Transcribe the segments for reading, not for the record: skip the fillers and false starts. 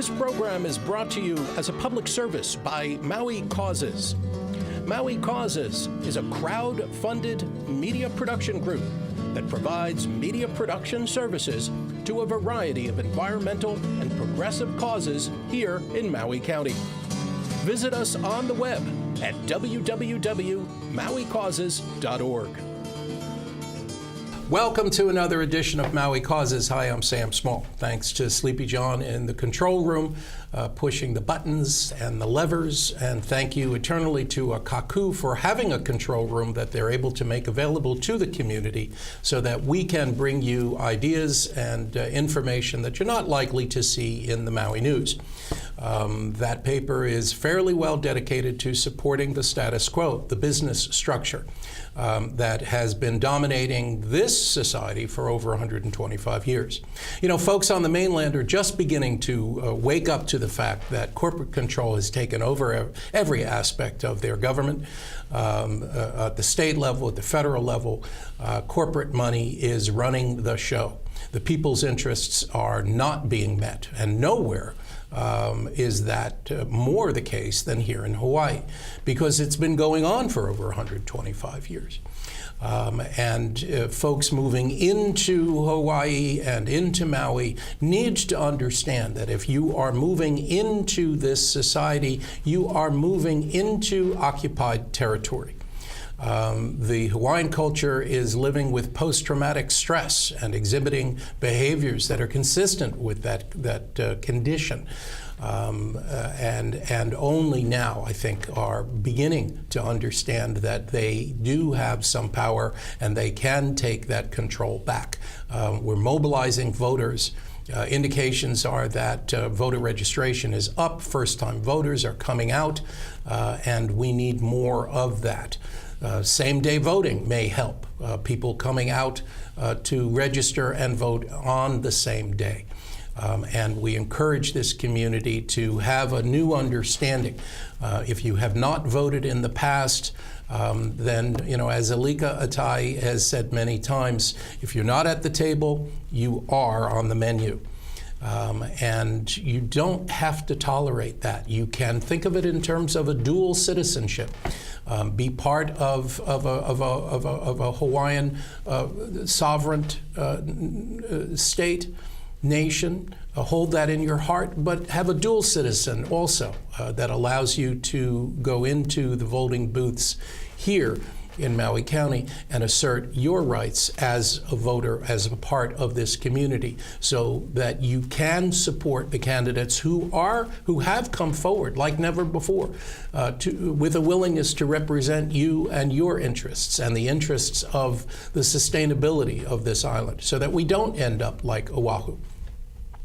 This program is brought to you as a public service by Maui Causes. Maui Causes is a crowd-funded media production group that provides media production services to a variety of environmental and progressive causes here in Maui County. Visit us on the web at www.mauicauses.org. Welcome to another edition of Maui Causes. Hi, I'm Sam Small. Thanks to Sleepy John in the control room, pushing the buttons and the levers. And thank you eternally to Kaku for having a control room that they're able to make available to the community so that we can bring you ideas and information that you're not likely to see in the Maui news. That paper is fairly well dedicated to supporting the status quo, the business structure that has been dominating this society for over 125 years. You know, folks on the mainland are just beginning to wake up to the fact that corporate control has taken over every aspect of their government. At the state level, at the federal level, corporate money is running the show. The people's interests are not being met, and nowhere is that more the case than here in Hawaii, because it's been going on for over 125 years. Folks moving into Hawaii and into Maui need to understand that if you are moving into this society, you are moving into occupied territory. The Hawaiian culture is living with post-traumatic stress and exhibiting behaviors that are consistent with that condition. And only now, I think, are beginning to understand that they do have some power and they can take that control back. We're mobilizing voters. Indications are that voter registration is up, first-time voters are coming out, and we need more of that. Same-day voting may help, people coming out to register and vote on the same day. And we encourage this community to have a new understanding. If you have not voted in the past, then, you know, as Alika Atai has said many times, if you're not at the table, you are on the menu. And you don't have to tolerate that. You can think of it in terms of a dual citizenship. Be part of a Hawaiian sovereign state, nation, hold that in your heart, but have a dual citizen also that allows you to go into the voting booths here in Maui County and assert your rights as a voter, as a part of this community, so that you can support the candidates who have come forward like never before with a willingness to represent you and your interests and the interests of the sustainability of this island, so that we don't end up like Oahu.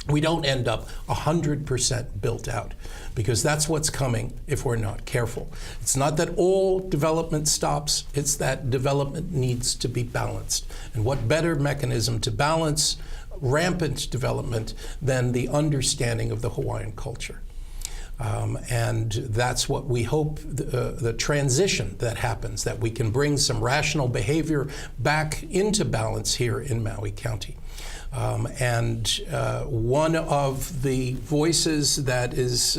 We don't end up 100% built out, because that's what's coming if we're not careful. It's not that all development stops, it's that development needs to be balanced. And what better mechanism to balance rampant development than the understanding of the Hawaiian culture? And that's what we hope, the transition that happens, that we can bring some rational behavior back into balance here in Maui County. One of the voices that is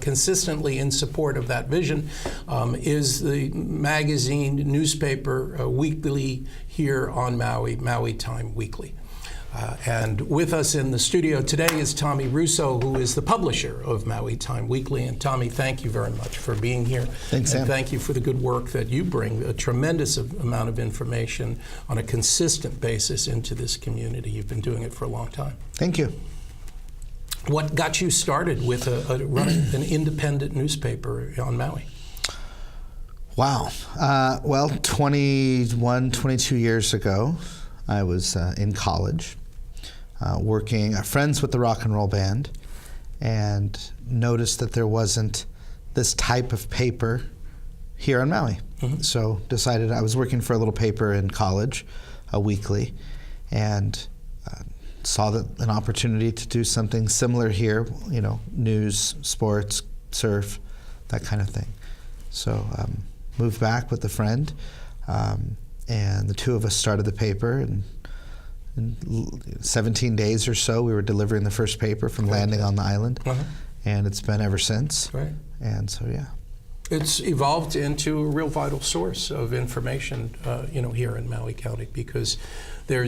consistently in support of that vision is the magazine, newspaper, weekly here on Maui, Maui Time Weekly. And with us in the studio today is Tommy Russo, who is the publisher of Maui Time Weekly. And Tommy, thank you very much for being here. Thanks, Sam. And thank you for the good work that you bring, a tremendous amount of information on a consistent basis into this community. You've been doing it for a long time. Thank you. What got you started with running an independent newspaper on Maui? Wow. Well, 22 years ago, I was in college. Working, friends with the rock and roll band, and noticed that there wasn't this type of paper here on Maui. Mm-hmm. So decided, I was working for a little paper in college, a weekly, and saw an opportunity to do something similar here, you know, news, sports, surf, that kind of thing. So moved back with a friend, and the two of us started the paper, and in 17 days or so, we were delivering the first paper from landing on the island, and it's been ever since. Right. And so, yeah. It's evolved into a real vital source of information, here in Maui County, because there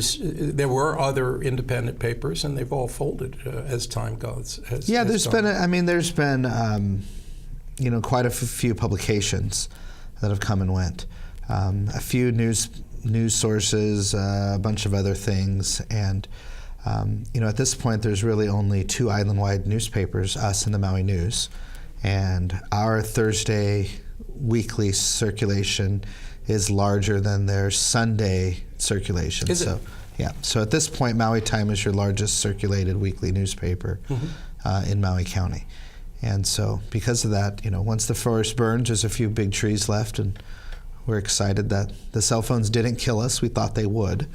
were other independent papers, and they've all folded as time goes. There's been quite a few publications that have come and went. A few news sources, a bunch of other things, and at this point, there's really only 2 island-wide newspapers, us and the Maui News. And our Thursday weekly circulation is larger than their Sunday circulation. Is it? Yeah. So at this point, Maui Time is your largest circulated weekly newspaper in Maui County. And so because of that, once the forest burns, there's a few big trees left, and we're excited that the cell phones didn't kill us. We thought they would,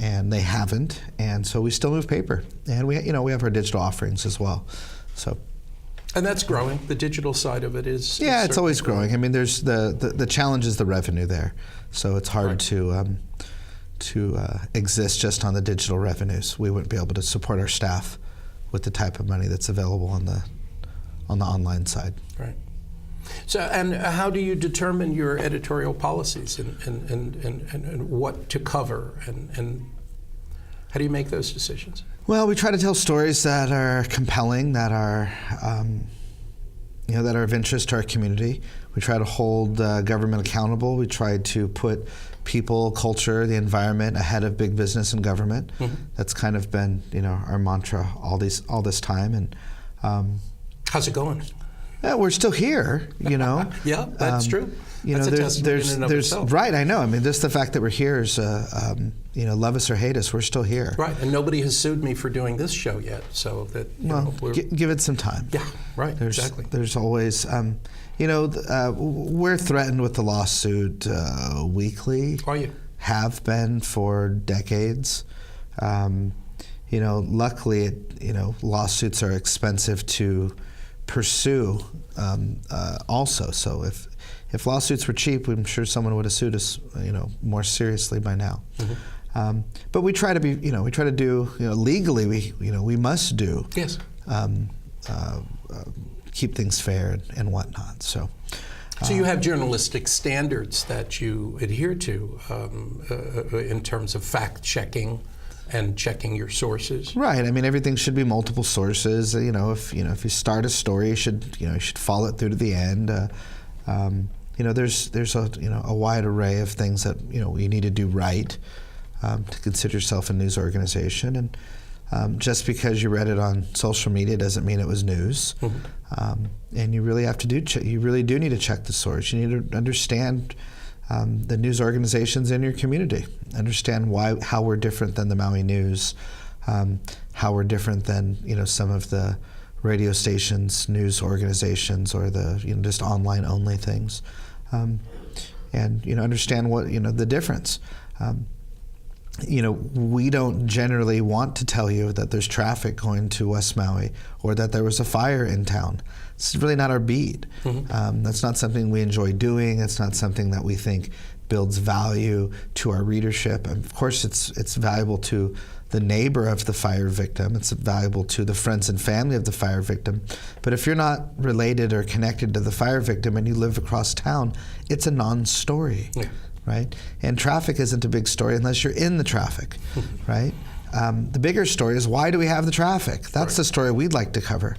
and they haven't. And so we still move paper, and we have our digital offerings as well. So. And that's growing. The digital side of it is. Yeah, it's always growing. I mean, there's the challenge is the revenue there, so it's hard to exist just on the digital revenues. We wouldn't be able to support our staff with the type of money that's available on the online side. Right. So, and how do you determine your editorial policies and what to cover, and how do you make those decisions? Well, we try to tell stories that are compelling, that are that are of interest to our community. We try to hold government accountable. We try to put people, culture, the environment ahead of big business and government. That's kind of been our mantra all this time. And how's it going? Yeah, we're still here. Yeah, that's true. That's a testament in and of itself. Right, I know. I mean, just the fact that we're here is, love us or hate us, we're still here. Right, and nobody has sued me for doing this show yet, so that give it some time. Yeah, right. Exactly. There's always, we're threatened with the lawsuit weekly. Are you? Have been for decades. Luckily, lawsuits are expensive to pursue. Also, so if lawsuits were cheap, I'm sure someone would have sued us, more seriously by now. But we try to be, we try to do, legally, we must do. Yes. Keep things fair and whatnot. So you have journalistic standards that you adhere to in terms of fact checking and checking your sources. Right. I mean, everything should be multiple sources. If you start a story, you should follow it through to the end. There's a wide array of things that you need to do right to consider yourself a news organization. And just because you read it on social media doesn't mean it was news. And you really have to you really do need to check the source. You need to understand the news organizations in your community. Understand how we're different than the Maui News, how we're different than some of the radio stations, news organizations, or the just online only things, and understand what the difference. We don't generally want to tell you that there's traffic going to West Maui or that there was a fire in town. It's really not our beat. That's not something we enjoy doing. It's not something that we think builds value to our readership. And of course, it's valuable to the neighbor of the fire victim. It's valuable to the friends and family of the fire victim. But if you're not related or connected to the fire victim and you live across town, it's a non-story. Yeah. Right? And traffic isn't a big story unless you're in the traffic, right? The bigger story is, why do we have the traffic? That's the story we'd like to cover,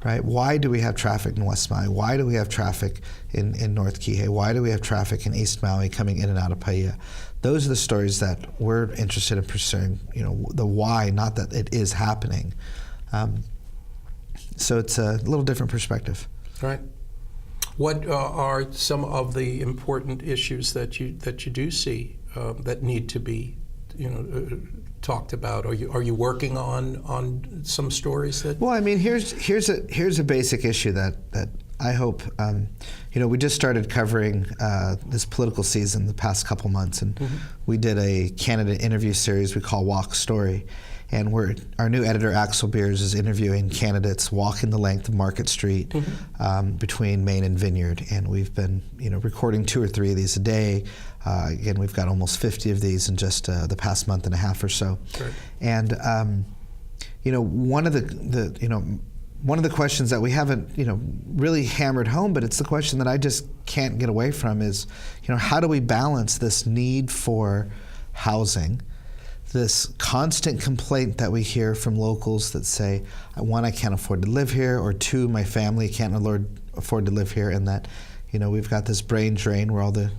right? Why do we have traffic in West Maui? Why do we have traffic in North Kihei? Why do we have traffic in East Maui coming in and out of Paia? Those are the stories that we're interested in pursuing, the why, not that it is happening. So it's a little different perspective. Right. What are some of the important issues that you do see that need to be, talked about? Are you working on some stories that? Well, I mean, here's a basic issue that I hope, we just started covering this political season the past couple months, and we did a candidate interview series we call Walk Story. And our new editor, Axel Beers, is interviewing candidates walking the length of Market Street between Main and Vineyard. And we've been, recording 2 or 3 of these a day. Again, we've got almost 50 of these in just the past month and a half or so. Right. And one of the questions that we haven't, really hammered home, but it's the question that I just can't get away from is, how do we balance this need for housing, this constant complaint that we hear from locals that say, 1, I can't afford to live here, or 2, my family can't afford to live here, and that, we've got this brain drain where all the,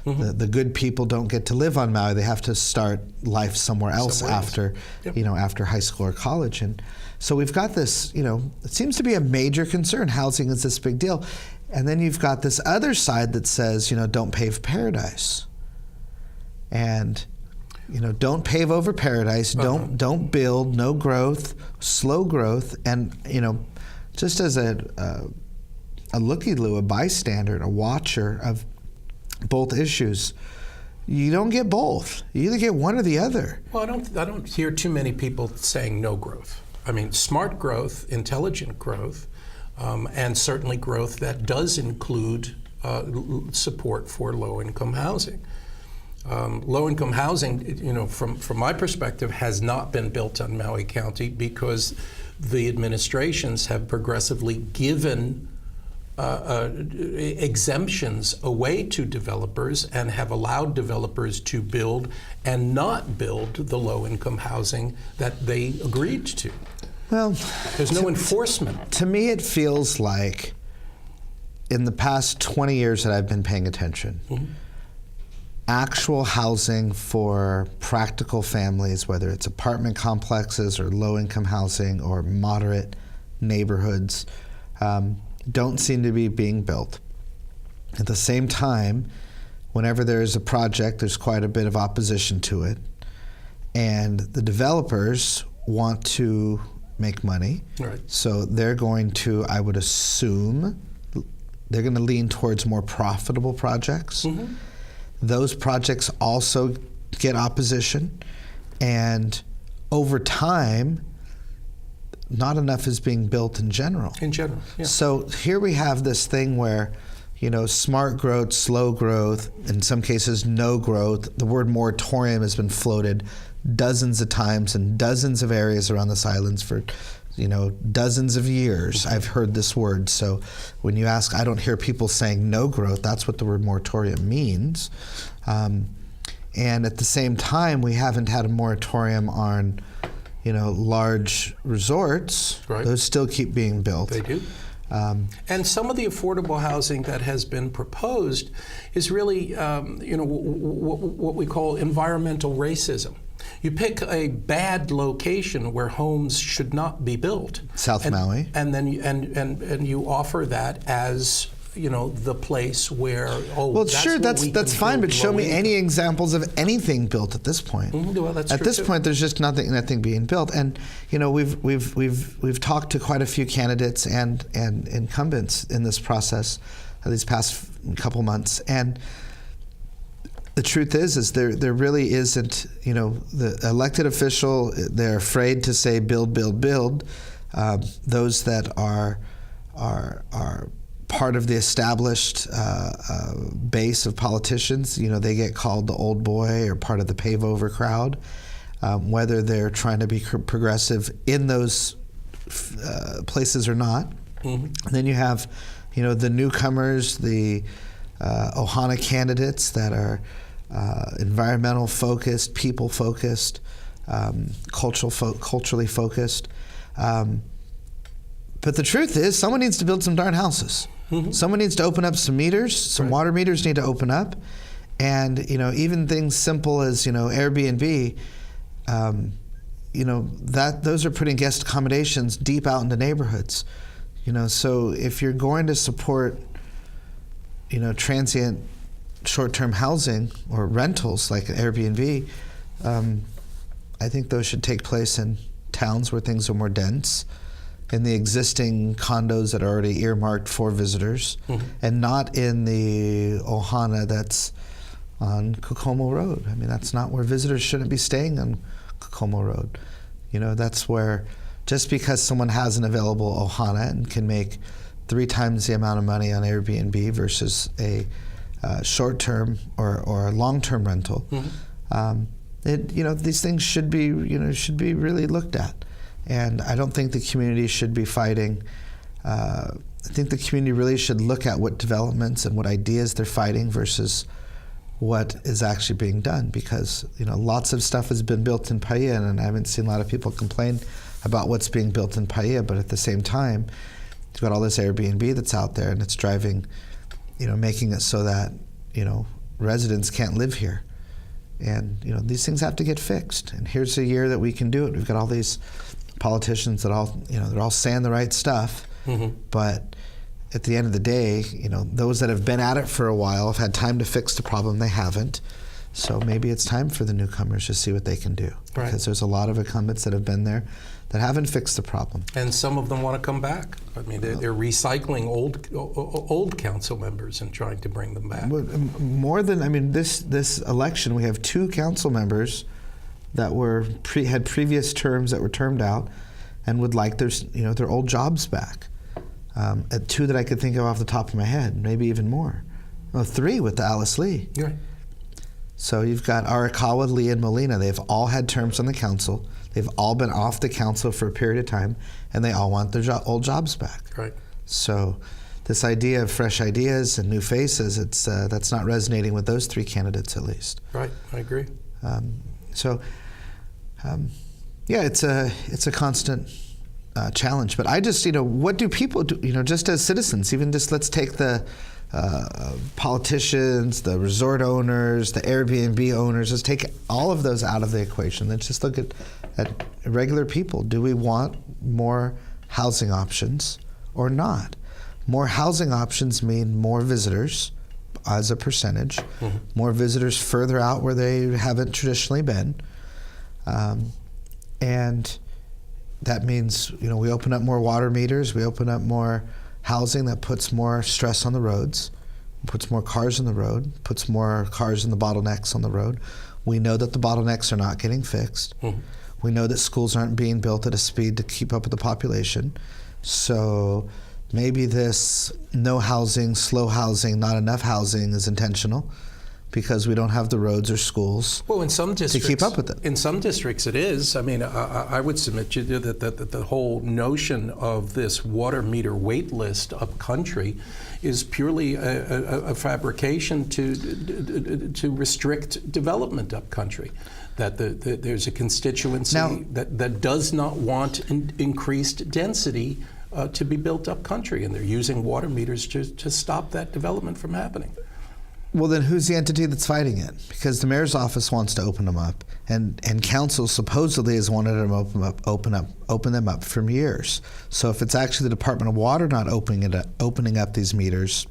the good people don't get to live on Maui. They have to start life somewhere else after, after high school or college. And so we've got this, it seems to be a major concern. Housing is this big deal. And then you've got this other side that says, don't pave paradise. And don't pave over paradise. Don't build. No growth. Slow growth. And just as a looky-loo, a bystander, a watcher of both issues, you don't get both. You either get one or the other. Well, I don't hear too many people saying no growth. I mean, smart growth, intelligent growth, and certainly growth that does include support for low-income housing. Low-income housing, from my perspective, has not been built on Maui County because the administrations have progressively given exemptions away to developers and have allowed developers to build and not build the low-income housing that they agreed to. Well, there's no enforcement. To me, it feels like in the past 20 years that I've been paying attention, actual housing for practical families, whether it's apartment complexes or low-income housing or moderate neighborhoods, don't seem to be being built. At the same time, whenever there is a project, there's quite a bit of opposition to it. And the developers want to make money. Right. So they're going to, I would assume, they're going to lean towards more profitable projects. Those projects also get opposition. And over time, not enough is being built in general. In general, yeah. So here we have this thing where, smart growth, slow growth, in some cases no growth. The word moratorium has been floated dozens of times in dozens of areas around this island for, dozens of years. I've heard this word. So when you ask, I don't hear people saying no growth. That's what the word moratorium means. And at the same time, we haven't had a moratorium on large resorts. Right. Those still keep being built. They do. And some of the affordable housing that has been proposed is really, what we call environmental racism. You pick a bad location where homes should not be built. South Maui. And then you offer that as the place where that's fine, but show me any examples of anything built at this point. Well, that's at true this too. point, there's just nothing being built, and we've talked to quite a few candidates and incumbents in this process these past couple months, and the truth is there really isn't. The elected official, they're afraid to say build. Those that are part of the established base of politicians, they get called the old boy or part of the pave-over crowd, whether they're trying to be progressive in those places or not. And then you have, the newcomers, the Ohana candidates that are environmental focused, people focused, culturally focused. But the truth is, someone needs to build some darn houses. Someone needs to open up some meters. Some water meters need to open up, and even things simple as Airbnb. Those are putting guest accommodations deep out into neighborhoods. So if you're going to support, transient short-term housing or rentals like Airbnb, I think those should take place in towns where things are more dense. in the existing condos that are already earmarked for visitors, and not in the ohana that's on Kokomo Road. I mean, that's not where visitors shouldn't be staying on Kokomo Road. You know, that's where, just because someone has an available ohana and can make 3 times the amount of money on Airbnb versus a short-term or a long-term rental, these things should be really looked at. And I don't think the community should be fighting. I think the community really should look at what developments and what ideas they're fighting versus what is actually being done, because lots of stuff has been built in Paia, and I haven't seen a lot of people complain about what's being built in Paia, but at the same time, you've got all this Airbnb that's out there, and it's driving, making it so that residents can't live here, and these things have to get fixed. And here's a year that we can do it. We've got all these politicians that they're all saying the right stuff, but at the end of the day, those that have been at it for a while have had time to fix the problem. They haven't. So maybe it's time for the newcomers to see what they can do. Right. Because there's a lot of incumbents that have been there that haven't fixed the problem. And some of them want to come back. I mean, they're recycling old council members and trying to bring them back. More than, this election, we have 2 council members that had previous terms that were termed out and would like their old jobs back. 2 that I could think of off the top of my head, maybe even more. Well, 3 with the Alice Lee. Right. So you've got Arakawa, Lee, and Molina. They've all had terms on the council. They've all been off the council for a period of time, and they all want their old jobs back. Right. So this idea of fresh ideas and new faces, that's not resonating with those 3 candidates, at least. Right, I agree. It's a constant challenge. But I just, what do people do, just as citizens, even just let's take the politicians, the resort owners, the Airbnb owners, let's take all of those out of the equation. Let's just look at regular people. Do we want more housing options or not? More housing options mean more visitors as a percentage, more visitors further out where they haven't traditionally been. And that means, we open up more water meters, we open up more housing that puts more stress on the roads, puts more cars on the road, puts more cars in the bottlenecks on the road. We know that the bottlenecks are not getting fixed. We know that schools aren't being built at a speed to keep up with the population. So maybe this no housing, slow housing, not enough housing is intentional, because we don't have the roads or schools in some districts, to keep up with it. In some districts it is. I mean, I would submit to you that the whole notion of this water meter wait list up country is purely a fabrication to restrict development up country. That there's a constituency that does not want increased density to be built up country, and they're using water meters to stop that development from happening. Well, then who's the entity that's fighting it? Because the mayor's office wants to open them up, and council supposedly has wanted them open them up for years. So if it's actually the Department of Water not opening up these meters,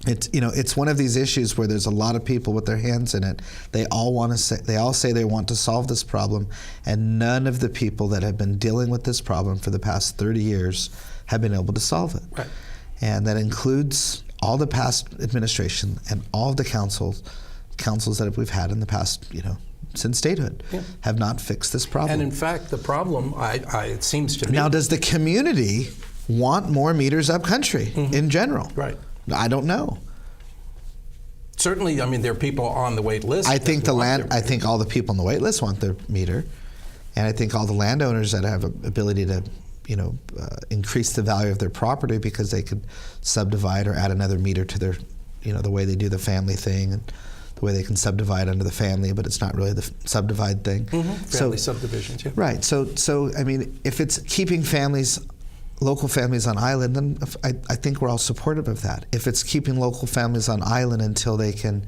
it's one of these issues where there's a lot of people with their hands in it. They all say they want to solve this problem, and none of the people that have been dealing with this problem for the past 30 years have been able to solve it. Right. And that includes all the past administration and all of the councils that we've had in the past, since statehood, have not fixed this problem. And in fact, the problem, it seems to me... Now, does the community want more meters up country in general? Right. I don't know. Certainly, I mean, there are people on the wait list. I think I think all the people on the wait list want their meter, and I think all the landowners that have an ability to increase the value of their property because they could subdivide or add another meter to their, the way they do the family thing, and the way they can subdivide under the family, but it's not really the subdivide thing. Family subdivisions, yeah. Right. So I mean, if it's keeping local families on island, then I think we're all supportive of that. If it's keeping local families on island until they can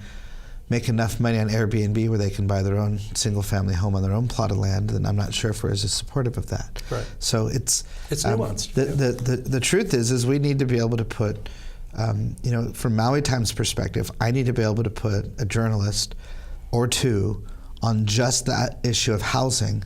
make enough money on Airbnb where they can buy their own single-family home on their own plot of land, then I'm not sure if we're as supportive of that. Right. So it's nuanced. The truth is we need to be able to put, from Maui Times' perspective, I need to be able to put a journalist or 2 on just that issue of housing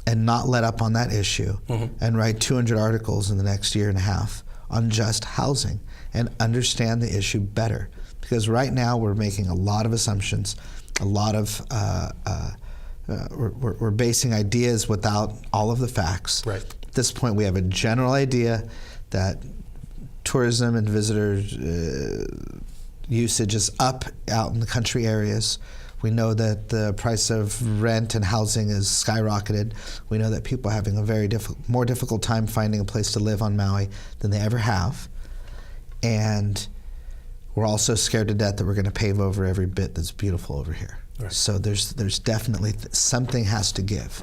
and not let up on that issue and write 200 articles in the next year and a half on just housing and understand the issue better. Because right now we're making a lot of assumptions, a lot of we're basing ideas without all of the facts. Right. At this point, we have a general idea that tourism and visitor usage is up out in the country areas. We know that the price of rent and housing is skyrocketed. We know that people are having a very more difficult time finding a place to live on Maui than they ever have. And we're also scared to death that we're going to pave over every bit that's beautiful over here. Right. So there's definitely something has to give.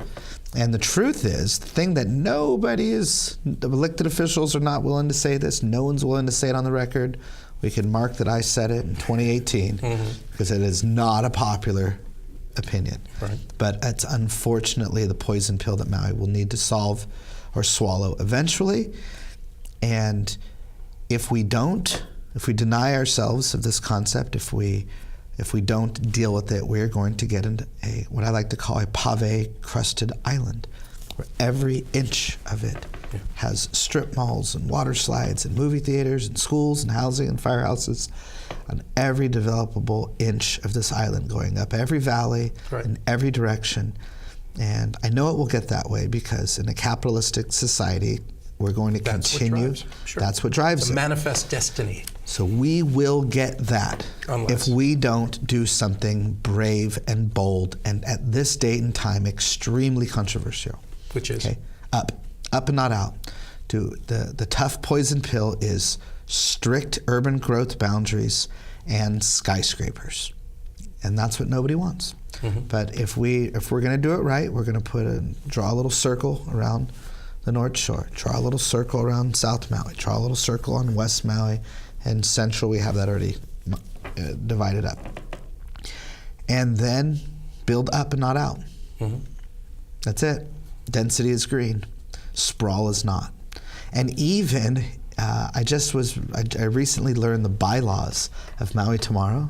And the truth is, the thing that the elected officials are not willing to say this, no one's willing to say it on the record. We can mark that I said it in 2018 because it is not a popular opinion. Right. But it's unfortunately the poison pill that Maui will need to solve or swallow eventually. And if we deny ourselves of this concept, if we don't deal with it, we're going to get into what I like to call a pave-crusted island, where every inch of it has strip malls and water slides and movie theaters and schools and housing and firehouses on every developable inch of this island, going up every valley in every direction. And I know it will get that way because in a capitalistic society, we're going to continue. That's what drives it. Manifest destiny. So we will get that if we don't do something brave and bold and at this date and time extremely controversial. Which is? Up and not out. The tough poison pill is strict urban growth boundaries and skyscrapers. And that's what nobody wants. But if we're going to do it right, we're going to draw a little circle around the North Shore, draw a little circle around South Maui, draw a little circle on West Maui, and Central, we have that already divided up. And then build up and not out. That's it. Density is green. Sprawl is not. And even, I recently learned the bylaws of Maui Tomorrow.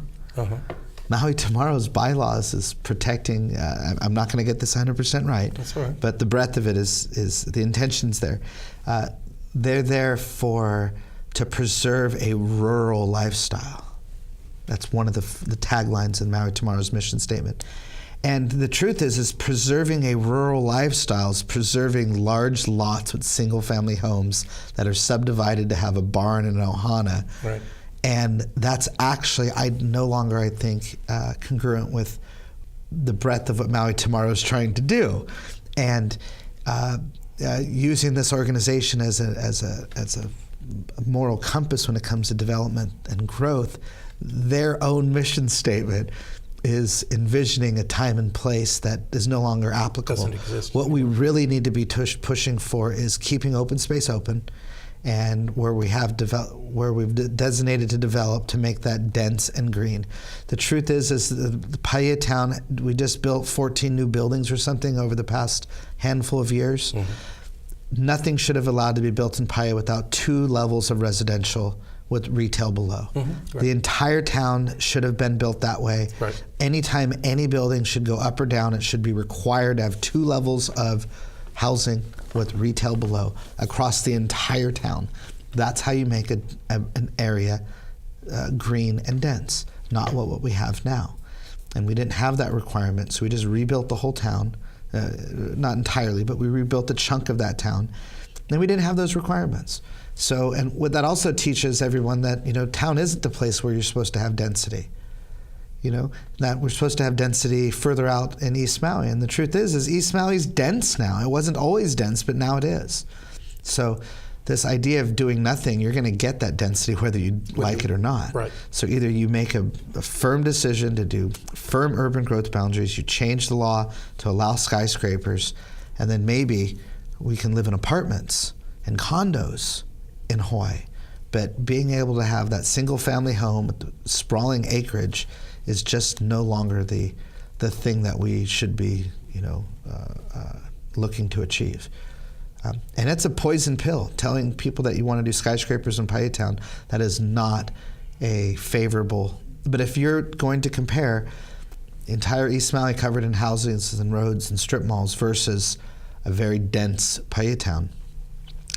Maui Tomorrow's bylaws is protecting, I'm not going to get this 100% right, that's all right. But the breadth of it is the intention's there. They're there to preserve a rural lifestyle. That's one of the taglines in Maui Tomorrow's mission statement. And the truth is preserving a rural lifestyle is preserving large lots with single-family homes that are subdivided to have a barn and an ohana. Right. And that's actually, I think, congruent with the breadth of what Maui Tomorrow is trying to do. And using this organization as a moral compass when it comes to development and growth, their own mission statement is envisioning a time and place that is no longer applicable. Doesn't exist. What we really need to be pushing for is keeping open space open, and where we've designated to develop to make that dense and green. The truth is the Paia town, we just built 14 new buildings or something over the past handful of years. Nothing should have allowed to be built in Paia without 2 levels of residential with retail below. Right. The entire town should have been built that way. Right. Anytime any building should go up or down, it should be required to have 2 levels of housing with retail below across the entire town. That's how you make an area green and dense, not what we have now. And we didn't have that requirement, so we just rebuilt the whole town, not entirely, but we rebuilt a chunk of that town, and we didn't have those requirements. So, and what that also teaches everyone that, town isn't the place where you're supposed to have density. That we're supposed to have density further out in East Maui. And the truth is East Maui's dense now. It wasn't always dense, but now it is. So this idea of doing nothing, you're going to get that density whether you like it or not. Right. So either you make a firm decision to do firm urban growth boundaries, you change the law to allow skyscrapers, and then maybe we can live in apartments and condos in Hawaii. But being able to have that single-family home with the sprawling acreage is just no longer the thing that we should be, looking to achieve. And it's a poison pill. Telling people that you want to do skyscrapers in Paia Town, that is not a favorable. But if you're going to compare the entire East Maui covered in houses and roads and strip malls versus a very dense Paia town,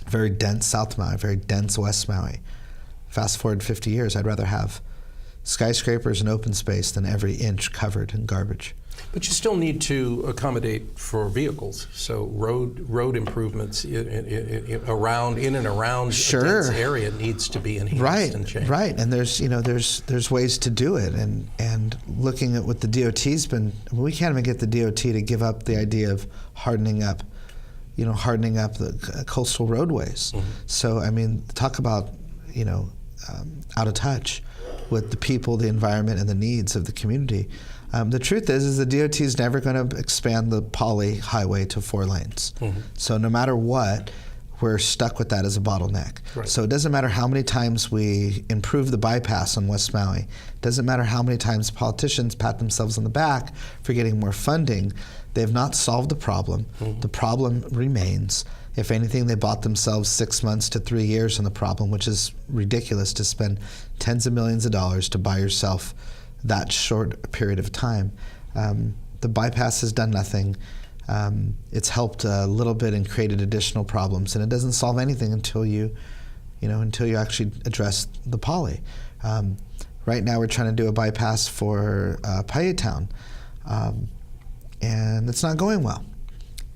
very dense South Maui, very dense West Maui. Fast forward 50 years, I'd rather have skyscrapers and open space than every inch covered in garbage. But you still need to accommodate for vehicles. So road improvements in and around Sure. a dense area needs to be enhanced and changed. Right. And there's ways to do it. And looking at what the DOT's been, we can't even get the DOT to give up the idea of hardening up the coastal roadways. Mm-hmm. So I mean, talk about out of touch with the people, the environment, and the needs of the community. The truth is the DOT is never going to expand the poly highway to 4 lanes. Mm-hmm. So no matter what, we're stuck with that as a bottleneck. Right. So it doesn't matter how many times we improve the bypass on West Maui. It doesn't matter how many times politicians pat themselves on the back for getting more funding. They have not solved the problem. Mm-hmm. The problem remains. If anything, they bought themselves 6 months to 3 years on the problem, which is ridiculous to spend tens of millions of dollars to buy yourself that short period of time. The bypass has done nothing. It's helped a little bit and created additional problems, and it doesn't solve anything until you actually address the poly. Right now, we're trying to do a bypass for Paia Town, and it's not going well.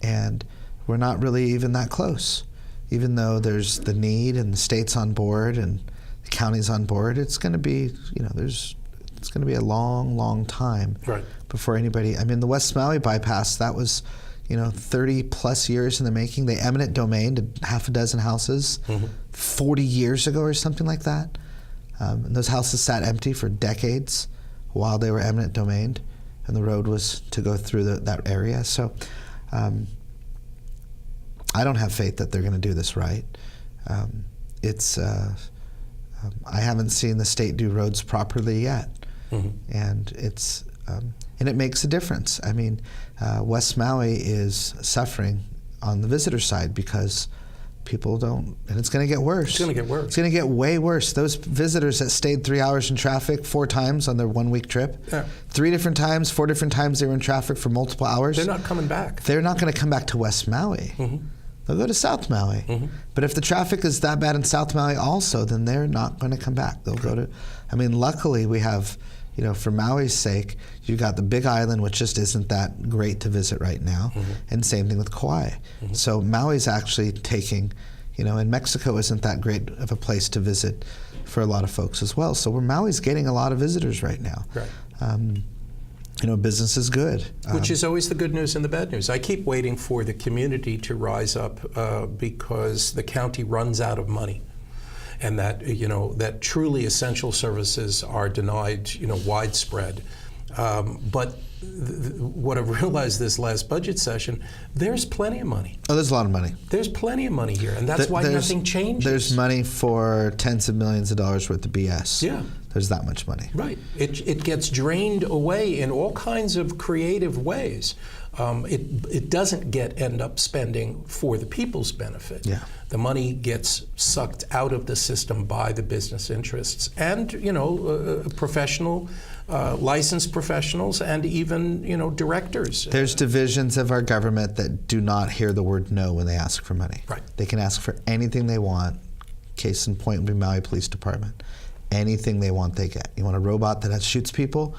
And we're not really even that close. Even though there's the need and the state's on board and the county's on board, it's going to be, it's going to be a long, long time before anybody. I mean, the West Maui bypass, that was, 30 plus years in the making. They eminent domained half a dozen houses 40 years ago or something like that. And those houses sat empty for decades while they were eminent domained, and the road was to go through that area. So I don't have faith that they're going to do this right. I haven't seen the state do roads properly yet. Mm-hmm. And it makes a difference. I mean, West Maui is suffering on the visitor side because people don't, and it's going to get worse. It's going to get worse. It's going to get way worse. Those visitors that stayed 3 hours in traffic 4 times on their 1 week trip, 4 different times they were in traffic for multiple hours. They're not coming back. They're not going to come back to West Maui. Mm-hmm. They'll go to South Maui. Mm-hmm. But if the traffic is that bad in South Maui also, then they're not going to come back. They'll go to, luckily we have, for Maui's sake, you've got the Big Island, which just isn't that great to visit right now, and same thing with Kauai. Mm-hmm. So Maui's actually taking, and Mexico isn't that great of a place to visit for a lot of folks as well. So Maui's getting a lot of visitors right now. Right. Business is good. Which is always the good news and the bad news. I keep waiting for the community to rise up because the county runs out of money. And that, that truly essential services are denied, widespread. But what I've realized this last budget session, there's plenty of money. Oh, there's a lot of money. There's plenty of money here, and that's why nothing changes. There's money for tens of millions of dollars worth of BS. Yeah. There's that much money. Right. It gets drained away in all kinds of creative ways. It doesn't end up spending for the people's benefit. Yeah. The money gets sucked out of the system by the business interests and, licensed professionals and even, directors. There's divisions of our government that do not hear the word no when they ask for money. Right. They can ask for anything they want. Case in point would be Maui Police Department. Anything they want, they get. You want a robot that shoots people?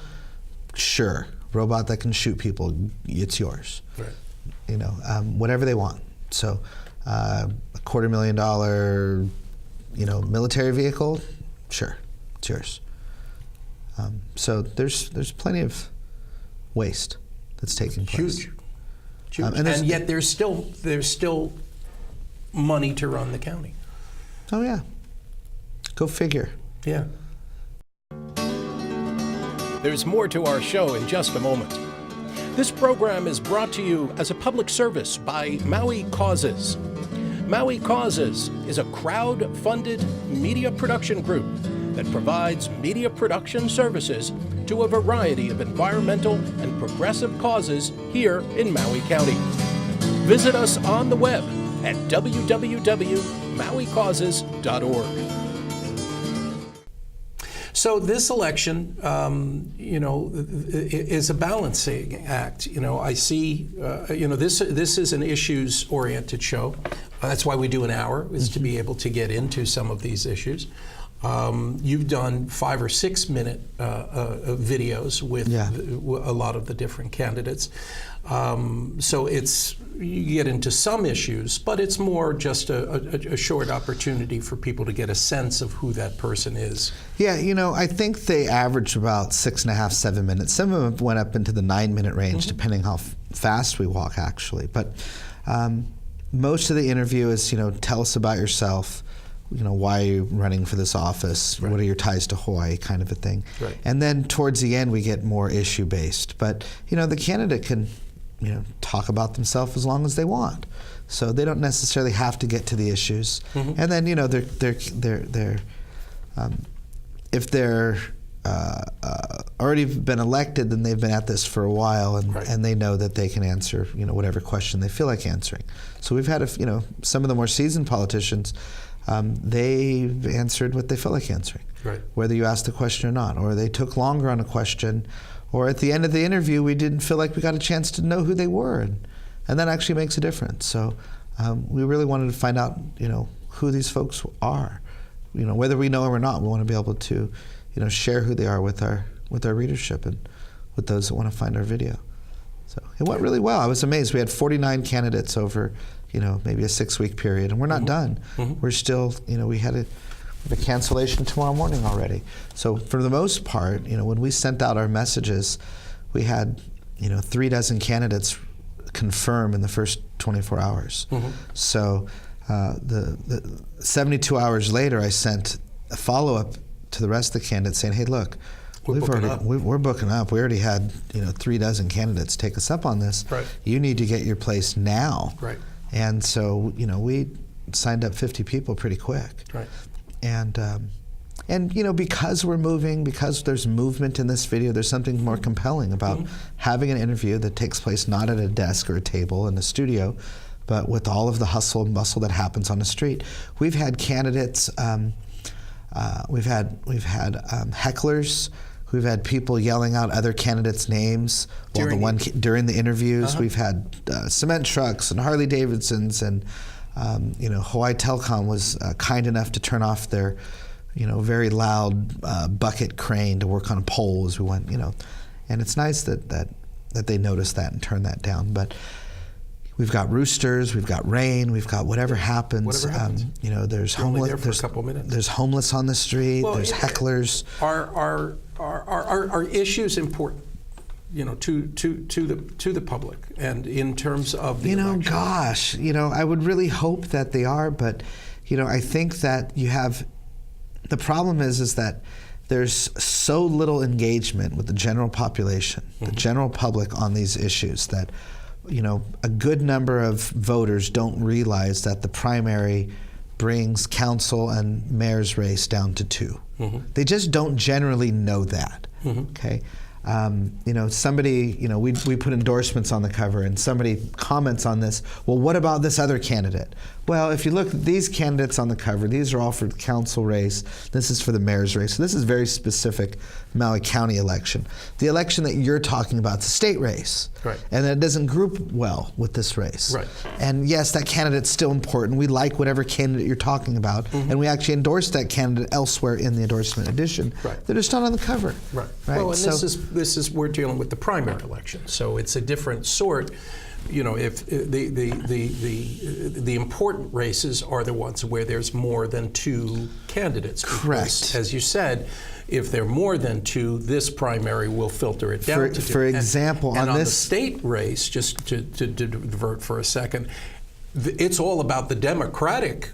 Sure. Robot that can shoot people, it's yours. Right. Whatever they want. So, a $250,000, military vehicle, sure, it's yours. So there's plenty of waste that's taking place. Huge. And yet there's still money to run the county. Oh yeah. Go figure. Yeah. There's more to our show in just a moment. This program is brought to you as a public service by Maui Causes. Maui Causes is a crowd-funded media production group that provides media production services to a variety of environmental and progressive causes here in Maui County. Visit us on the web at www.mauicauses.org. So this election, is a balancing act. I see, this is an issues-oriented show. That's why we do an hour, is to be able to get into some of these issues. You've done 5 or 6 minute videos with a lot of the different candidates. So you get into some issues, but it's more just a short opportunity for people to get a sense of who that person is. Yeah, I think they average about 6.5, 7 minutes. Some of them went up into the 9-minute range, depending how fast we walk, actually. But most of the interview is, tell us about yourself. Why are you running for this office? Right. What are your ties to Hawaii, kind of a thing. Right. And then towards the end, we get more issue-based. But, the candidate can, talk about themselves as long as they want. So they don't necessarily have to get to the issues. And then, if they're already been elected, then they've been at this for a while, and they know that they can answer, whatever question they feel like answering. So we've had, some of the more seasoned politicians, they've answered what they felt like answering, whether you asked the question or not, or they took longer on a question, or at the end of the interview we didn't feel like we got a chance to know who they were, and that actually makes a difference. So we really wanted to find out, who these folks are, whether we know them or not. We want to be able to, share who they are with our readership and with those that want to find our video. So it went really well. I was amazed. We had 49 candidates over maybe a 6-week period, and we're not done. We're still, we had a cancellation tomorrow morning already. So for the most part, when we sent out our messages, we had, 36 candidates confirm in the first 24 hours. So the 72 hours later, I sent a follow-up to the rest of the candidates saying, hey, look, we're booking up. We already had 36 candidates take us up on this. Right. You need to get your place now. Right. And so, we signed up 50 people pretty quick. Right. And because we're moving, because there's movement in this video, there's something more compelling about having an interview that takes place not at a desk or a table in a studio, but with all of the hustle and bustle that happens on the street. We've had candidates, we've had hecklers. We've had people yelling out other candidates' names during the interviews. We've had cement trucks and Harley Davidsons, and Hawaii Telecom was kind enough to turn off their, very loud bucket crane to work on a pole as we went. And it's nice that they noticed that and turned that down. But we've got roosters, we've got rain, we've got whatever happens. There's homeless. There for a couple minutes. There's homeless on the street. There's hecklers. Are issues important, to the public, and in terms of the election? Gosh, I would really hope that they are, but I think that the problem is that there's so little engagement with the general population, the general public on these issues, that a good number of voters don't realize that the primary brings council and mayor's race down to 2. They just don't generally know that. Okay. Somebody, we put endorsements on the cover, and somebody comments on this. Well, what about this other candidate? Well, if you look at these candidates on the cover, these are all for the council race. This is for the mayor's race. So this is very specific Maui County election. The election that you're talking about is a state race. Right. And that doesn't group well with this race. Right. And yes, that candidate's still important. We like whatever candidate you're talking about, and we actually endorse that candidate elsewhere in the endorsement edition. Right. They're just not on the cover. Right. Right. Well, and so, this is we're dealing with the primary election, so it's a different sort. If the important races are the ones where there's more than 2 candidates. Correct. As you said, if there are more than 2, this primary will filter it down to 2. For example, and on the state race, just to divert for a second, it's all about the Democratic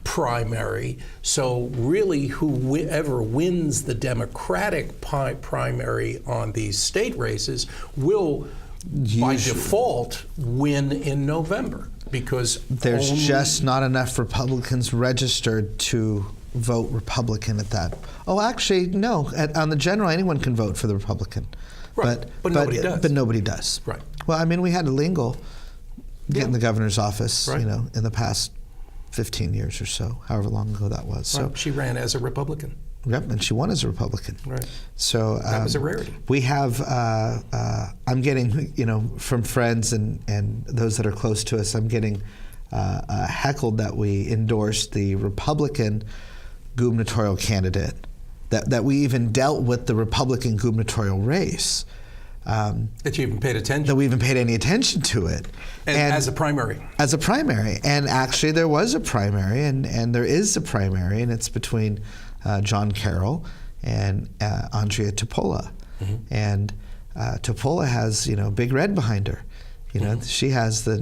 primary. So really, whoever wins the Democratic primary on these state races will, by default, win in November, because there's just not enough Republicans registered to vote Republican at that. Oh, actually, no. On the general, anyone can vote for the Republican. Right. But nobody does. But nobody does. Right. Well, I mean, we had a Lingle get in the governor's office, Right. In the past 15 years or so, however long ago that was. Right. So She ran as a Republican. Yep, and she won as a Republican. Right. So That was a rarity. We have, I'm getting, from friends and those that are close to us, I'm getting heckled that we endorsed the Republican gubernatorial candidate, that we even dealt with the Republican gubernatorial race. That you even paid attention. That we even paid any attention to it. And as a primary. As a primary. And actually there was a primary, and there is a primary, and it's between John Carroll and Andrea Tupola. Mm-hmm. And Tupola has, Big Red behind her. Mm-hmm. She has the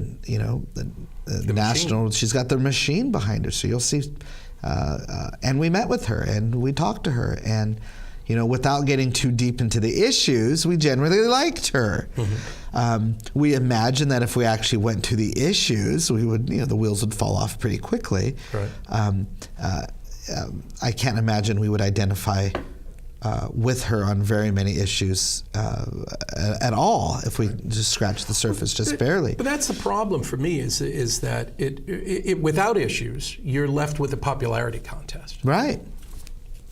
national, machine. She's got the machine behind her. So you'll see, and we met with her and we talked to her, and without getting too deep into the issues, we generally liked her. Mm-hmm. We imagined that if we actually went to the issues, we would, the wheels would fall off pretty quickly. Right. I can't imagine we would identify with her on very many issues at all if we just scratch the surface just barely. But that's the problem for me is that it without issues, you're left with a popularity contest. Right.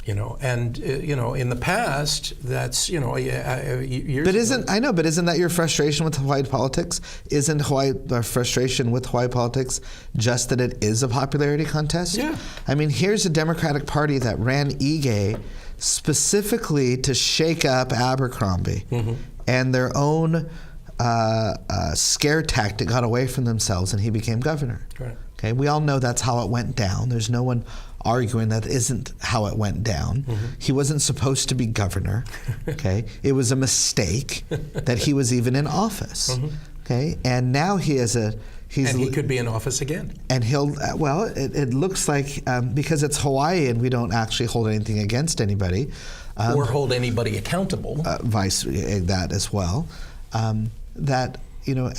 And in the past, that's years But ago. But isn't that your frustration with Hawaii politics? Isn't our frustration with Hawaii politics just that it is a popularity contest? Yeah. I mean, here's a Democratic Party that ran Ige specifically to shake up Abercrombie, mm-hmm. and their own scare tactic got away from themselves, and he became governor. Right. Okay, we all know that's how it went down. There's no one arguing that isn't how it went down. Mm-hmm. He wasn't supposed to be governor. Okay, it was a mistake that he was even in office. Mm-hmm. Okay, and now he could be in office again. And it looks like because it's Hawaii and we don't actually hold anything against anybody, or hold anybody accountable. That as well. That.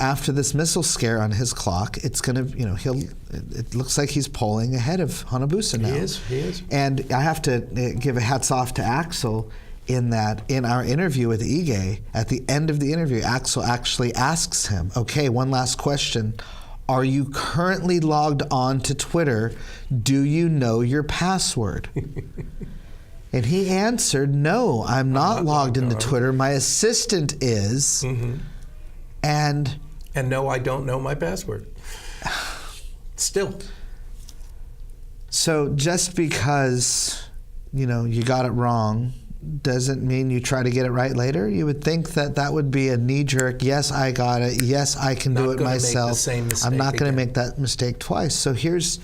After this missile scare on his clock, it's going to, it looks like he's polling ahead of Hanabusa now. He is. And I have to give a hats off to Axel in that in our interview with Ige, at the end of the interview, Axel actually asks him, okay, one last question. Are you currently logged on to Twitter? Do you know your password? And he answered, no, I'm not logged into Twitter. My assistant is. Mm-hmm. And no, I don't know my password. Still. So just because, you got it wrong doesn't mean you try to get it right later. You would think that would be a knee-jerk, yes, I got it, yes, I can do it myself. Make the same mistake I'm not going to again. make that mistake twice. So here's,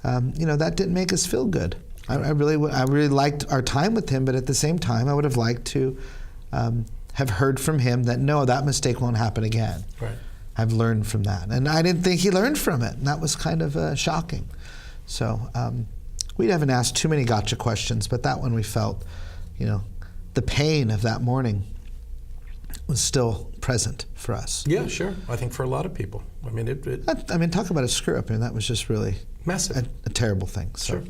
that didn't make us feel good. I really liked our time with him, but at the same time, I would have liked to have heard from him that no, that mistake won't happen again. Right. I've learned from that. And I didn't think he learned from it. And that was kind of shocking. So we haven't asked too many gotcha questions, but that one we felt, the pain of that morning was still present for us. Yeah, sure. I think for a lot of people. I mean, talk about a screw up. That was just really massive, a terrible thing. So, sure.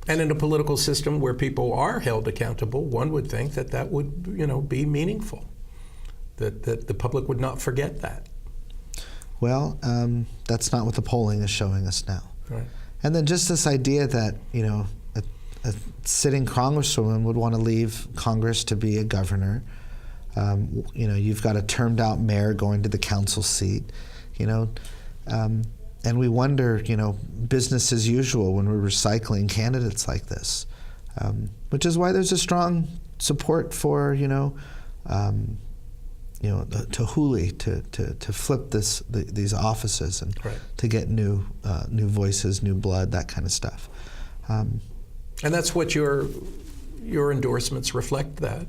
And in a political system where people are held accountable, one would think that would, be meaningful, that the public would not forget that. Well, that's not what the polling is showing us now. Right. And then just this idea that, a sitting congresswoman would want to leave Congress to be a governor. You've got a termed out mayor going to the council seat, and we wonder, business as usual when we're recycling candidates like this, which is why there's a strong support for, to Huli to flip these offices and right. to get new voices, new blood, that kind of stuff. And that's what your endorsements reflect that.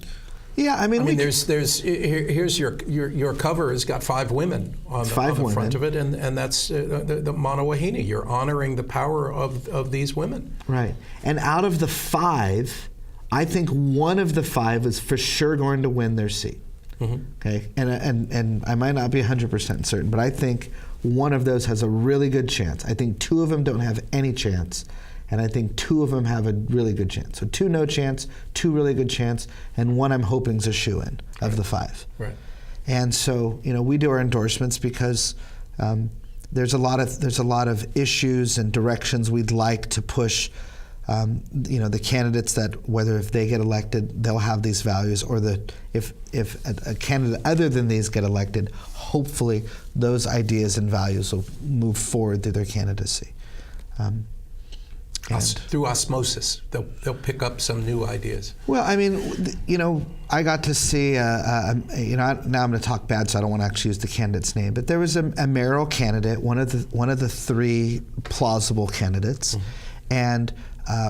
Yeah, here's your cover has got 5 women on the front of it, and that's the Manawahine. You're honoring the power of these women. Right. And out of the 5, I think one of the 5 is for sure going to win their seat. Mm-hmm. Okay. And I might not be 100% certain, but I think one of those has a really good chance. I think 2 of them don't have any chance. And I think 2 of them have a really good chance. So 2 no chance, 2 really good chance, and 1 I'm hoping is a shoo-in of the 5. Right. And so we do our endorsements because there's a lot of issues and directions we'd like to push the candidates that whether if they get elected, they'll have these values, or if a candidate other than these get elected, hopefully those ideas and values will move forward through their candidacy. Through osmosis, they'll pick up some new ideas. Well, I mean, I got to see, now I'm going to talk bad, so I don't want to actually use the candidate's name, but there was a mayoral candidate, one of the three plausible candidates, and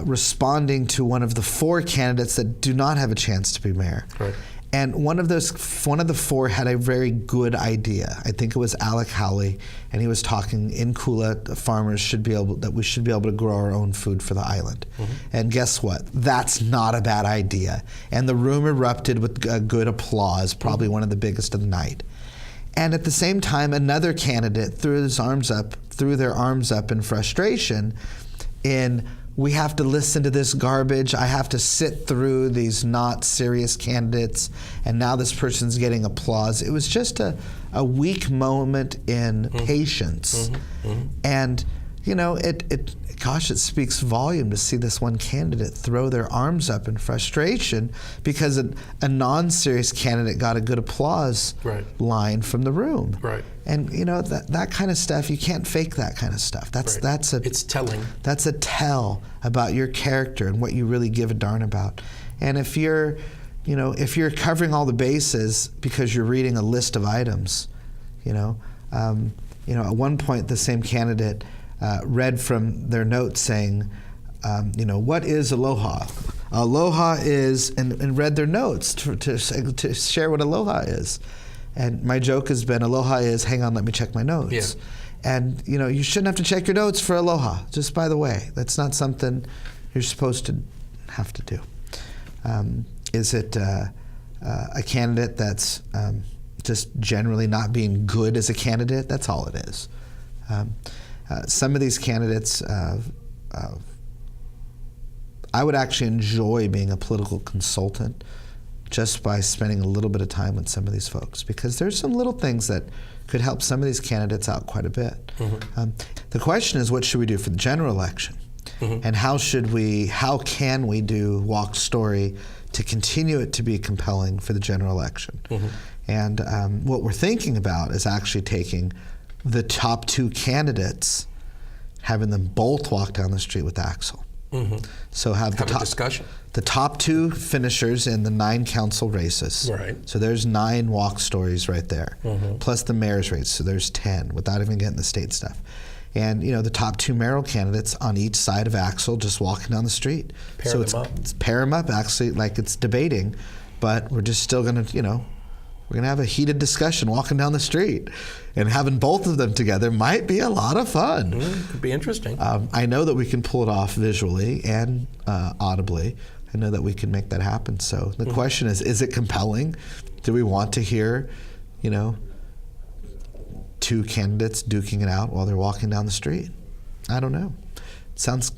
responding to one of the four candidates that do not have a chance to be mayor. Right. And one of the four had a very good idea. I think it was Alec Howley, and he was talking in Kula, farmers we should be able to grow our own food for the island. And guess what? That's not a bad idea. And the room erupted with good applause, probably one of the biggest of the night. And at the same time, another candidate threw their arms up in frustration we have to listen to this garbage. I have to sit through these not serious candidates, and now this person's getting applause. It was just a weak moment in patience. And, it speaks volume to see this one candidate throw their arms up in frustration because a non-serious candidate got a good applause line from the room. Right. And that kind of stuff, you can't fake that kind of stuff. It's telling. That's a tell about your character and what you really give a darn about. And if you're covering all the bases because you're reading a list of items, at one point the same candidate read from their notes saying, what is aloha? Aloha is, and read their notes to share what aloha is. And my joke has been, aloha is, hang on, let me check my notes. Yeah. And you shouldn't have to check your notes for aloha, just by the way. That's not something you're supposed to have to do. Is it a candidate that's just generally not being good as a candidate? That's all it is. Some of these candidates, I would actually enjoy being a political consultant just by spending a little bit of time with some of these folks, because there's some little things that could help some of these candidates out quite a bit. The question is, what should we do for the general election? And how can we do Walk Story to continue it to be compelling for the general election? And what we're thinking about is actually taking the top two candidates, having them both walk down the street with Axel. So have a discussion. The top two finishers in the 9 council races. Right. So there's 9 walk stories right there, plus the mayor's race. So there's 10 without even getting the state stuff. And the top 2 mayoral candidates on each side of Axel just walking down the street. Pair them up, actually, like it's debating, but we're just still gonna, we're gonna have a heated discussion walking down the street, and having both of them together might be a lot of fun. Could be interesting. I know that we can pull it off visually and audibly. I know that we can make that happen. So the question is it compelling? Do we want to hear, 2 candidates duking it out while they're walking down the street? I don't know. It sounds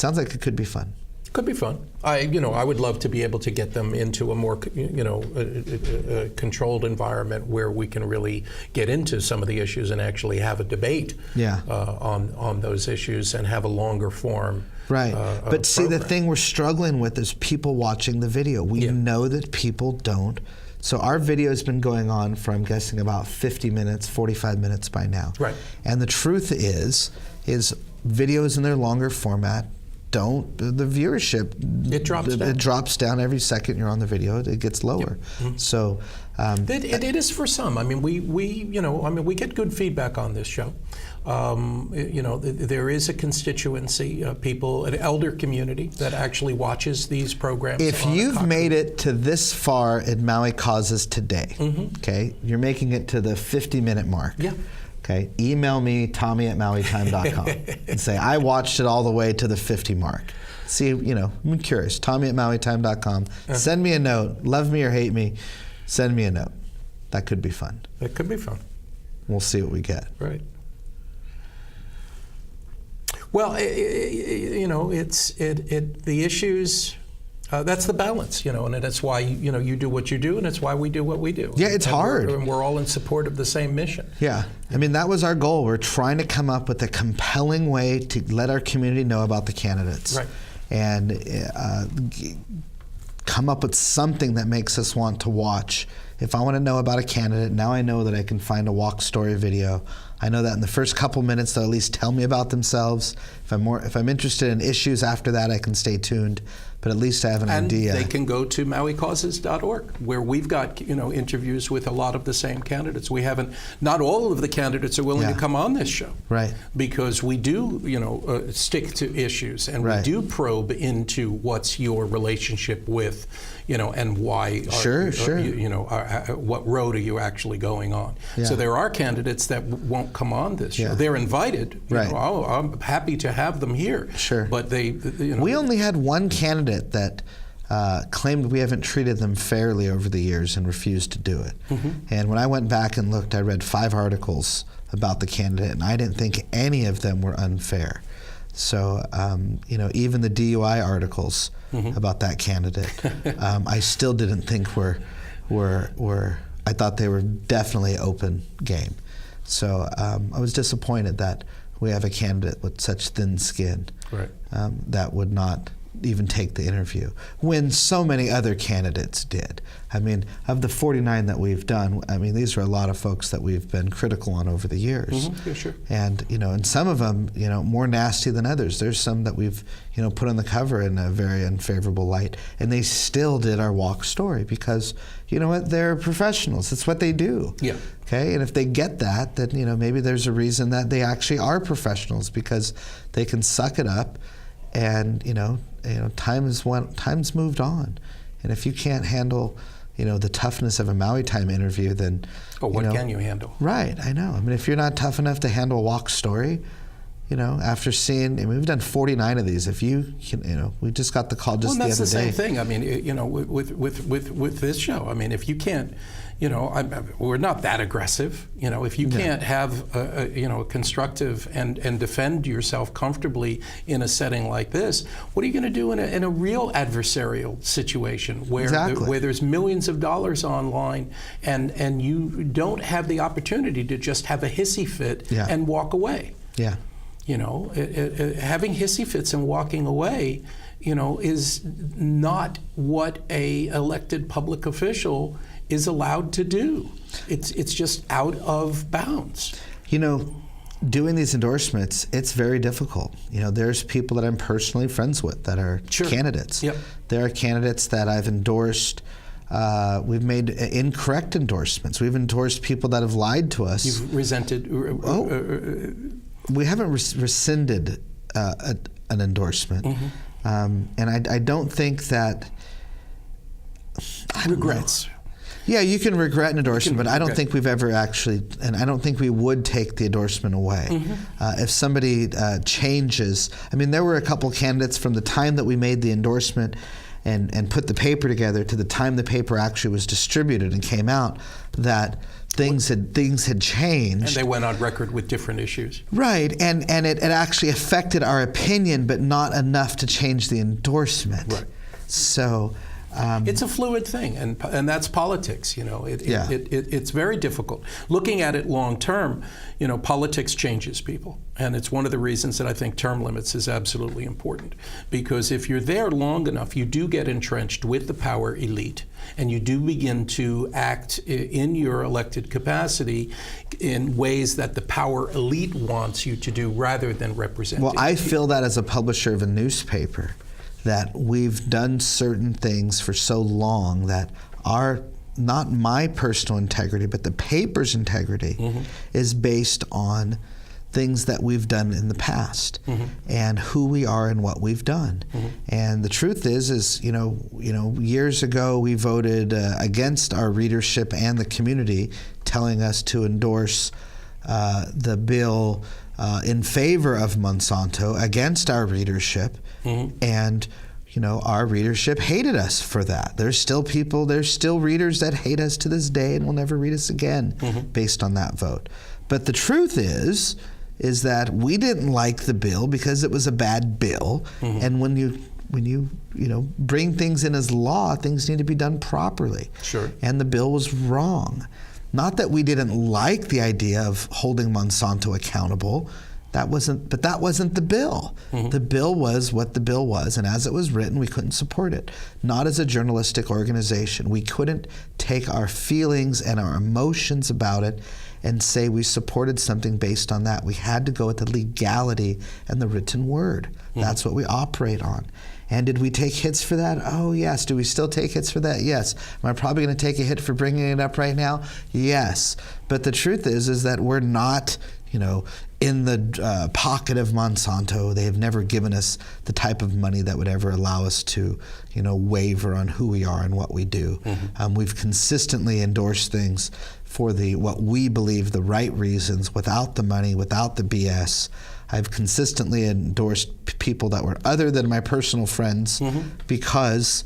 like it could be fun. Could be fun. I would love to be able to get them into a more, a controlled environment where we can really get into some of the issues and actually have a debate on those issues and have a longer form. Right. But see, the thing we're struggling with is people watching the video. We know that people don't. So our video has been going on for, I'm guessing, about 50 minutes, 45 minutes by now. Right. And the truth is videos in their longer format the viewership, it drops down every second you're on the video. It gets lower. So it is for some. I mean, we get good feedback on this show. There is a constituency, people, an elder community that actually watches these programs. If you've made it to this far in Maui Causes today, okay, you're making it to the 50-minute mark. Yeah. Okay, email me, Tommy@MauiTime.com, and say, I watched it all the way to the 50 mark. See, I'm curious, Tommy@MauiTime.com. Send me a note, love me or hate me, send me a note. That could be fun. That could be fun. We'll see what we get. Right. Well, the issues, that's the balance, and that's why, you do what you do, and it's why we do what we do. Yeah, it's hard. And we're all in support of the same mission. Yeah. I mean, that was our goal. We're trying to come up with a compelling way to let our community know about the candidates. Right. and come up with something that makes us want to watch. If I want to know about a candidate, now I know that I can find a walk story video. I know that in the first couple minutes they'll at least tell me about themselves. If I'm interested in issues after that, I can stay tuned. But at least I have an idea. And they can go to MauiCauses.org, where we've got interviews with a lot of the same candidates. We haven't, not all of the candidates are willing to come on this show, right? Because we do, stick to issues, and we do probe into what's your relationship with, and why. Sure. What road are you actually going on? Yeah. So there are candidates that won't come on this show. Yeah. They're invited. Right. I'm happy to have them here. Sure. But we only had one candidate that claimed we haven't treated them fairly over the years and refused to do it. Mm-hmm. And when I went back and looked, I read 5 articles about the candidate, and I didn't think any of them were unfair. So, even the DUI articles about that candidate, I still didn't think were. I thought they were definitely open game. So I was disappointed that we have a candidate with such thin skin that would not even take the interview, when so many other candidates did. I mean, of the 49 that we've done, these are a lot of folks that we've been critical on over the years. Mm-hmm. Yeah, sure. And, and some of them, more nasty than others. There's some that we've, put on the cover in a very unfavorable light, and they still did our walk story because, you know what, they're professionals. It's what they do. Yeah. Okay, and if they get that, then, maybe there's a reason that they actually are professionals, because they can suck it up, and, time's moved on. And if you can't handle, the toughness of a Maui Time interview, then what can you handle? Right, I know. If you're not tough enough to handle a walk story, after seeing, we've done 49 of these. If you we just got the call just the other day. Well, that's the same thing. With this show, if you can't, we're not that aggressive. If you can't have a constructive and defend yourself comfortably in a setting like this, what are you going to do in a real adversarial situation where where there's millions of dollars online and you don't have the opportunity to just have a hissy fit and walk away? Yeah. Having hissy fits and walking away, is not what a elected public official is allowed to do. It's just out of bounds. Doing these endorsements, it's very difficult. There's people that I'm personally friends with that are candidates. Yep. There are candidates that I've endorsed. We've made incorrect endorsements. We've endorsed people that have lied to us. You've resented. We haven't rescinded an endorsement. Mm-hmm. And I don't think that... Regrets. Yeah, you can regret an endorsement, but I don't think we've ever actually, and I don't think we would take the endorsement away. Mm-hmm. If somebody changes, there were a couple candidates from the time that we made the endorsement and put the paper together to the time the paper actually was distributed and came out, that things had changed. And they went on record with different issues. Right, and it actually affected our opinion, but not enough to change the endorsement. Right. So... it's a fluid thing, and that's politics. It's very difficult. Looking at it long term, politics changes people, and it's one of the reasons that I think term limits is absolutely important. Because if you're there long enough, you do get entrenched with the power elite, and you do begin to act in your elected capacity in ways that the power elite wants you to do, rather than represent. Well, I feel that as a publisher of a newspaper, that we've done certain things for so long that are not my personal integrity, but the paper's integrity is based on things that we've done in the past and who we are and what we've done. And the truth is years ago we voted against our readership and the community, telling us to endorse the bill in favor of Monsanto against our readership, and our readership hated us for that. There's still readers that hate us to this day and will never read us again based on that vote. But the truth is that we didn't like the bill because it was a bad bill, and when you bring things in as law, things need to be done properly. Sure. And the bill was wrong. Not that we didn't like the idea of holding Monsanto accountable. That wasn't the bill. The bill was what the bill was, and as it was written, we couldn't support it. Not as a journalistic organization. We couldn't take our feelings and our emotions about it and say we supported something based on that. We had to go with the legality and the written word. That's what we operate on. And did we take hits for that? Oh, yes. Do we still take hits for that? Yes. Am I probably going to take a hit for bringing it up right now? Yes. But the truth is that we're not, in the pocket of Monsanto. They have never given us the type of money that would ever allow us to, waver on who we are and what we do. We've consistently endorsed things for what we believe the right reasons, without the money, without the BS. I've consistently endorsed people that were other than my personal friends because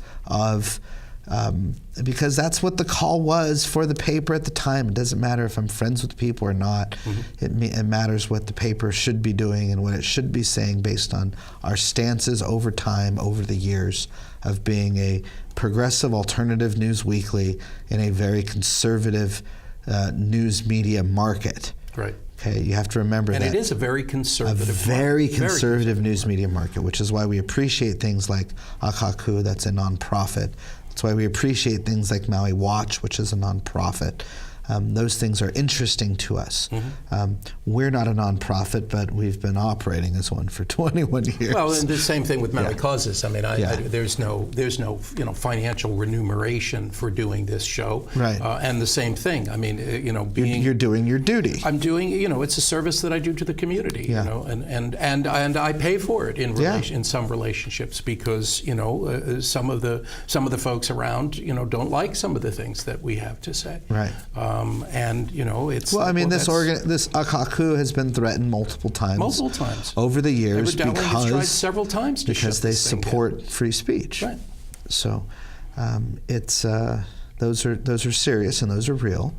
that's what the call was for the paper at the time. It doesn't matter if I'm friends with people or not. It matters what the paper should be doing and what it should be saying based on our stances over time, over the years of being a progressive alternative news weekly in a very conservative news media market. Right. Okay, you have to remember that. And it is a very conservative very conservative news media market, which is why we appreciate things like Akaku, that's a nonprofit. That's why we appreciate things like Maui Watch, which is a nonprofit. Those things are interesting to us. We're not a nonprofit, but we've been operating as one for 21 years. Well, and the same thing with Maui Causes. I mean, there's no financial remuneration for doing this show. Right. And the same thing. I mean, you're doing your duty. I'm doing. It's a service that I do to the community. Yeah. And I pay for it in some relationships because some of the folks around don't like some of the things that we have to say. Right. It's this Akaku has been threatened multiple times over the years because several times because they support free speech. Right. So those are serious and those are real.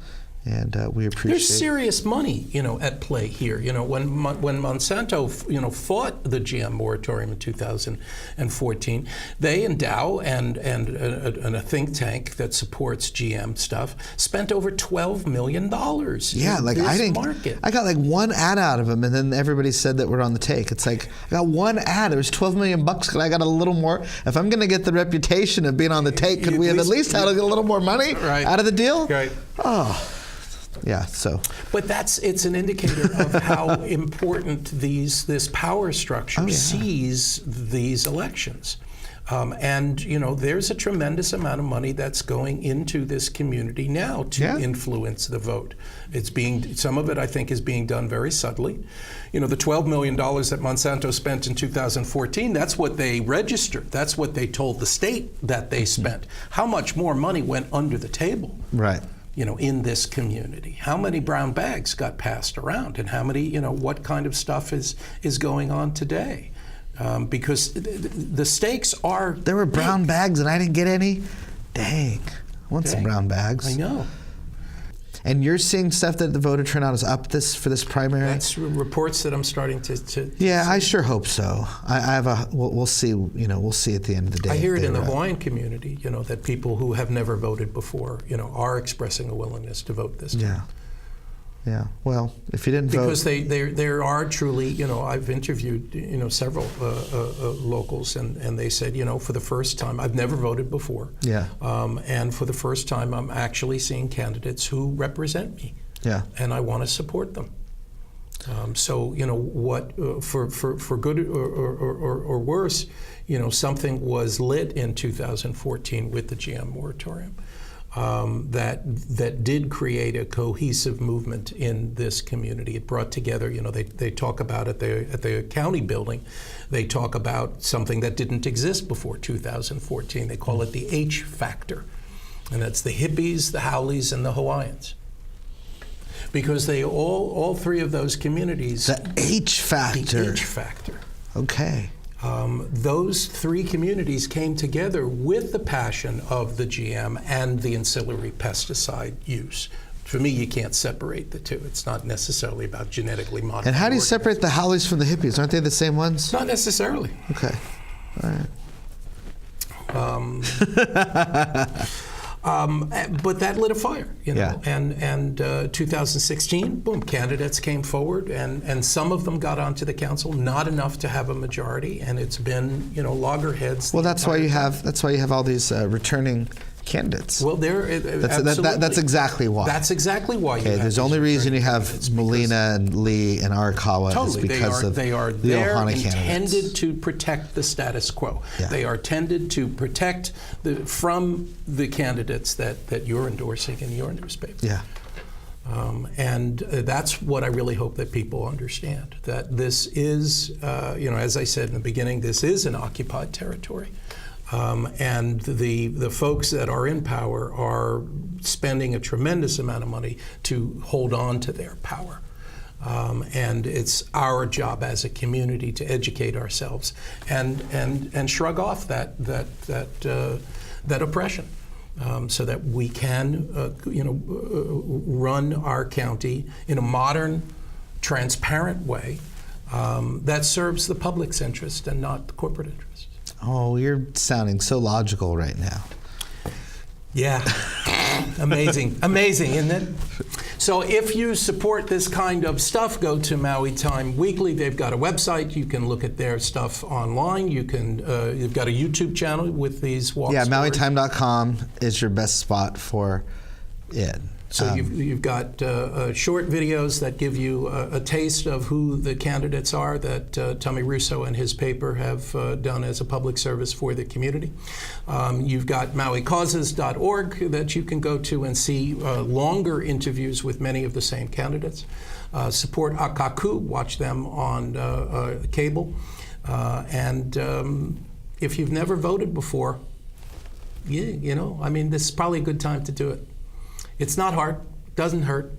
And we appreciate. There's serious money, at play here. When Monsanto, fought the GM moratorium in 2014, they and Dow and a think tank that supports GM stuff spent over $12 million. Yeah, like market. I got like one ad out of them, and then everybody said that we're on the take. It's like I got one ad. It was $12 million. Could I got a little more? If I'm going to get the reputation of being on the take, could we have at least had a little more money out of the deal? Right. Oh. Yeah, so. But it's an indicator of how important this power structure sees these elections. There's a tremendous amount of money that's going into this community now to influence the vote. Some of it I think is being done very subtly. The $12 million that Monsanto spent in 2014, that's what they registered. That's what they told the state that they spent. How much more money went under the table? Right. In this community, how many brown bags got passed around, and how many, what kind of stuff is going on today? Because the stakes are. There were brown bags, and I didn't get any. Dang, I want some brown bags. I know. And you're seeing stuff that the voter turnout is up for this primary? That's reports that I'm starting to yeah, see. I sure hope so. I have we'll see. We'll see at the end of the day. I hear it in the Hawaiian community. That people who have never voted before, are expressing a willingness to vote this time. Yeah. Yeah. Well, if you didn't vote, because there are truly, I've interviewed, several locals, and they said, for the first time, I've never voted before. Yeah. And for the first time, I'm actually seeing candidates who represent me. Yeah. And I want to support them. So what for good or worse, something was lit in 2014 with the GM moratorium. That did create a cohesive movement in this community. It brought together, they talk about at the county building, they talk about something that didn't exist before 2014. They call it the H factor, and that's the hippies, the Howleys, and the Hawaiians. Because they all three of those communities. The H factor. The H factor. Okay. Those three communities came together with the passion of the GM and the ancillary pesticide use. For me, you can't separate the two. It's not necessarily about genetically modified. And how do you separate the Howleys from the hippies? Aren't they the same ones? Not necessarily. Okay. All right. But that lit a fire, you know. Yeah. And 2016, boom, candidates came forward, and some of them got onto the council, not enough to have a majority, and it's been, you know, loggerheads. Well, that's why you have all these returning candidates. Well, that's exactly why. That's exactly why. Okay, there's the only reason you have Molina and Lee and Arakawa totally, is because they are the there Ohana intended candidates. to protect the status quo. Yeah. They are tended to protect from the candidates that you're endorsing in your newspaper. Yeah. And that's what I really hope that people understand, that this is, you know, as I said in the beginning, this is an occupied territory. And the folks that are in power are spending a tremendous amount of money to hold on to their power. And it's our job as a community to educate ourselves and shrug off that oppression, so that we can, you know, run our county in a modern, transparent way that serves the public's interest and not the corporate interest. Oh, you're sounding so logical right now. Yeah, amazing, isn't it? So if you support this kind of stuff, go to Maui Time Weekly. They've got a website. You can look at their stuff online. You can, you've got a YouTube channel with these walk Yeah, stories. MauiTime.com is your best spot for it. So you've got short videos that give you a taste of who the candidates are that Tommy Russo and his paper have done as a public service for the community. You've got MauiCauses.org that you can go to and see longer interviews with many of the same candidates. Support Akaku, watch them on cable. And if you've never voted before, you know, I mean, this is probably a good time to do it. It's not hard, doesn't hurt,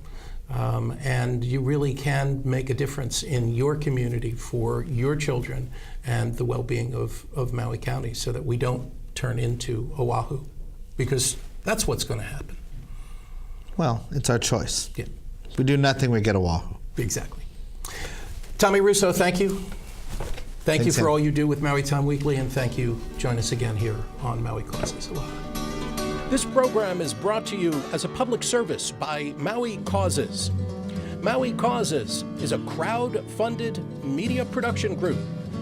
and you really can make a difference in your community for your children and the well-being of Maui County, so that we don't turn into Oahu, because that's what's going to happen. Well, it's our choice. Yeah. If we do nothing, we get Oahu. Exactly. Tommy Russo, thank you. Thank you for all you do with Maui Time Weekly, and thank you. Join us again here on Maui Causes. Aloha. This program is brought to you as a public service by Maui Causes. Maui Causes is a crowd-funded media production group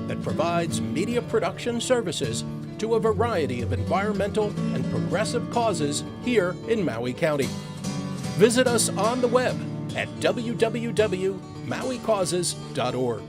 that provides media production services to a variety of environmental and progressive causes here in Maui County. Visit us on the web at www.mauicauses.org.